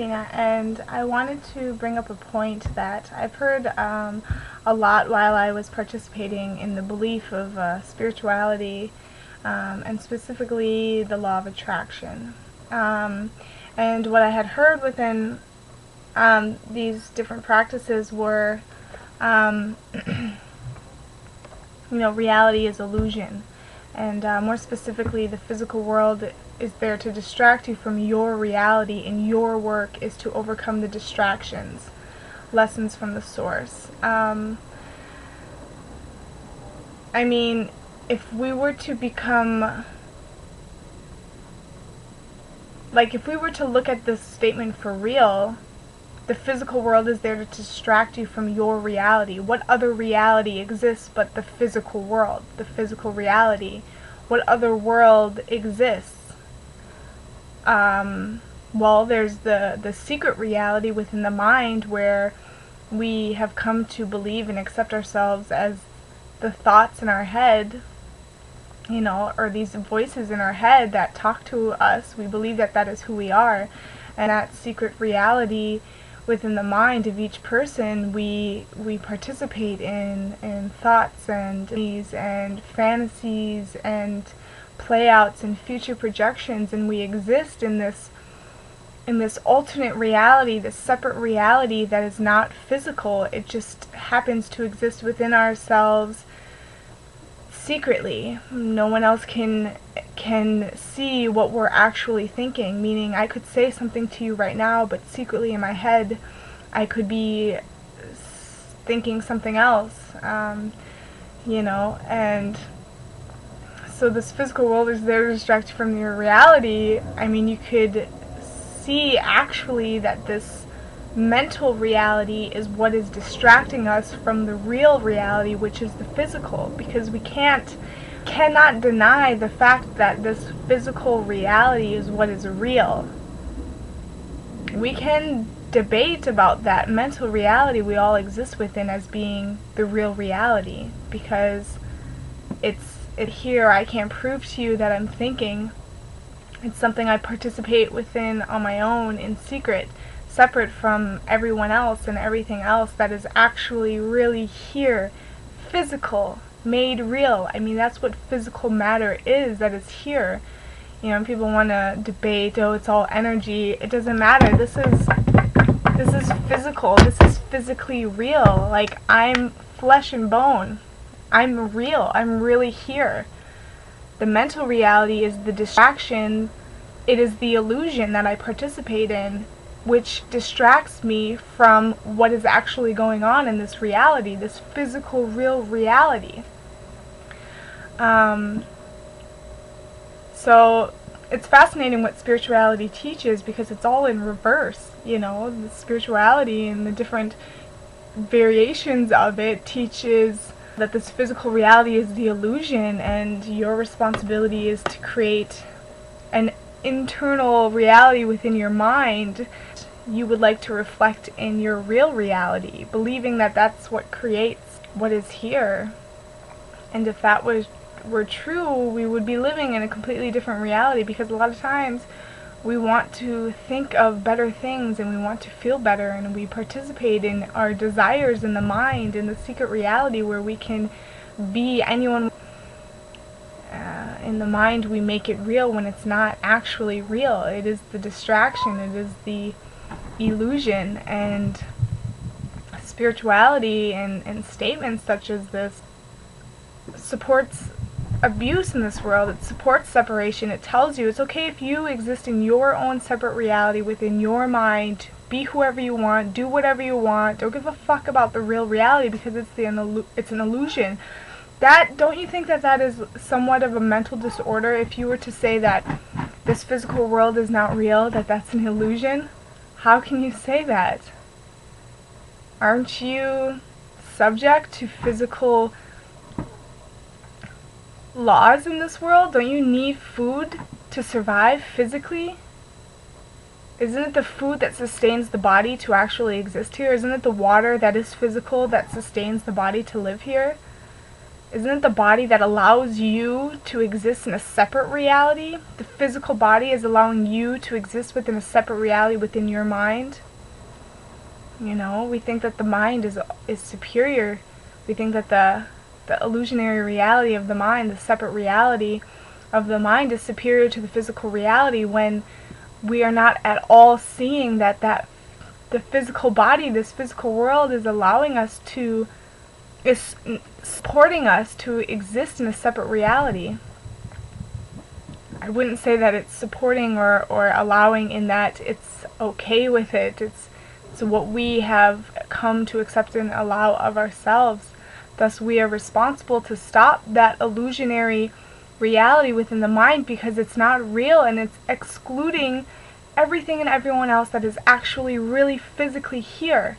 Christina, and I wanted to bring up a point that I've heard a lot while I was participating in the belief of spirituality, and specifically the law of attraction. And what I had heard within these different practices were, reality is illusion. And more specifically, the physical world is there to distract you from your reality, and your work is to overcome the distractions. Lessons from the source. If we were to become... if we were to look at this statement for real, the physical world is there to distract you from your reality. What other reality exists but the physical world, the physical reality? What other world exists? Well, there's the secret reality within the mind, where we have come to believe and accept ourselves as the thoughts in our head, or these voices in our head that talk to us. We believe that that is who we are, and that secret reality within the mind of each person, we participate in thoughts and fantasies and playouts and future projections, and we exist in this alternate reality, this separate reality that is not physical. It just happens to exist within ourselves secretly. No one else can see what we're actually thinking, meaning I could say something to you right now, but secretly in my head I could be thinking something else, and so this physical world is there to distract you from your reality. You could see actually that this mental reality is what is distracting us from the real reality, which is the physical, because we cannot deny the fact that this physical reality is what is real. We can debate about that mental reality we all exist within as being the real reality, because it's here. I can't prove to you that I'm thinking. It's something I participate within on my own in secret, separate from everyone else and everything else that is actually really here, physical, made real. That's what physical matter is, that is here. People want to debate, oh, it's all energy. It doesn't matter. This is physical. This is physically real. I'm flesh and bone. I'm real. I'm really here. The mental reality is the distraction. It is the illusion that I participate in, which distracts me from what is actually going on in this reality, this physical, real reality. So it's fascinating what spirituality teaches, because it's all in reverse. The spirituality and the different variations of it teaches that this physical reality is the illusion, and your responsibility is to create an internal reality within your mind you would like to reflect in your real reality, believing that that's what creates what is here. And if that were true, we would be living in a completely different reality, because a lot of times we want to think of better things and we want to feel better, and we participate in our desires in the mind, in the secret reality where we can be anyone. In the mind we make it real when it's not actually real. It is the distraction, it is the illusion. And spirituality and statements such as this supports abuse in this world. It supports separation. It tells you it's okay if you exist in your own separate reality within your mind. Be whoever you want, do whatever you want, don't give a fuck about the real reality, because it's an illusion. Don't you think that is somewhat of a mental disorder? If you were to say that this physical world is not real, that's an illusion, how can you say that? Aren't you subject to physical laws in this world? Don't you need food to survive physically? Isn't it the food that sustains the body to actually exist here? Isn't it the water that is physical that sustains the body to live here? Isn't it the body that allows you to exist in a separate reality? The physical body is allowing you to exist within a separate reality within your mind. You know, we think that the mind is superior. We think that the illusionary reality of the mind, the separate reality of the mind, is superior to the physical reality, when we are not at all seeing that the physical body, this physical world, is allowing us to, is supporting us to exist in a separate reality. I wouldn't say that it's supporting or allowing in that it's okay with it. It's what we have come to accept and allow of ourselves. Thus, we are responsible to stop that illusionary reality within the mind, because it's not real and it's excluding everything and everyone else that is actually really physically here.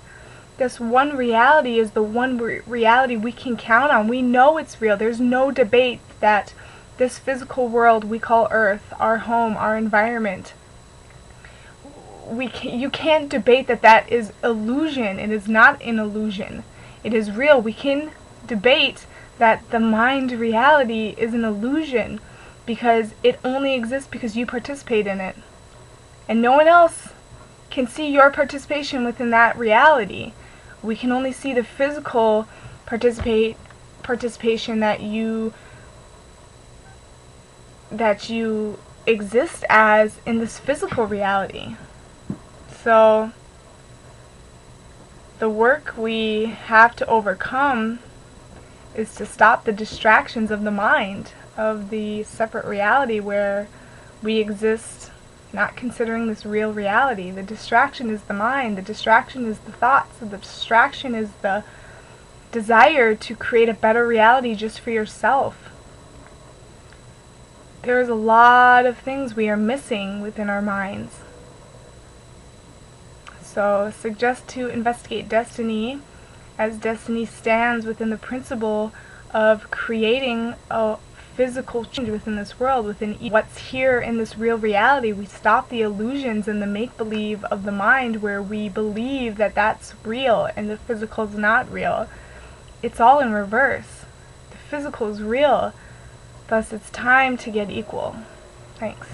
This one reality is the one reality we can count on. We know it's real. There's no debate that this physical world we call Earth, our home, our environment, you can't debate that is illusion. It is not an illusion. It is real. We can debate that the mind reality is an illusion because it only exists because you participate in it. And no one else can see your participation within that reality. We can only see the physical participation that you exist as in this physical reality. So the work we have to overcome is to stop the distractions of the mind, of the separate reality where we exist not considering this real reality. The distraction is the mind, the distraction is the thoughts, the distraction is the desire to create a better reality just for yourself. There's a lot of things we are missing within our minds. So suggest to investigate destiny, as destiny stands within the principle of creating a physical change within this world, within what's here in this real reality. We stop the illusions and the make-believe of the mind where we believe that that's real and the physical is not real. It's all in reverse. The physical is real, thus it's time to get equal. Thanks.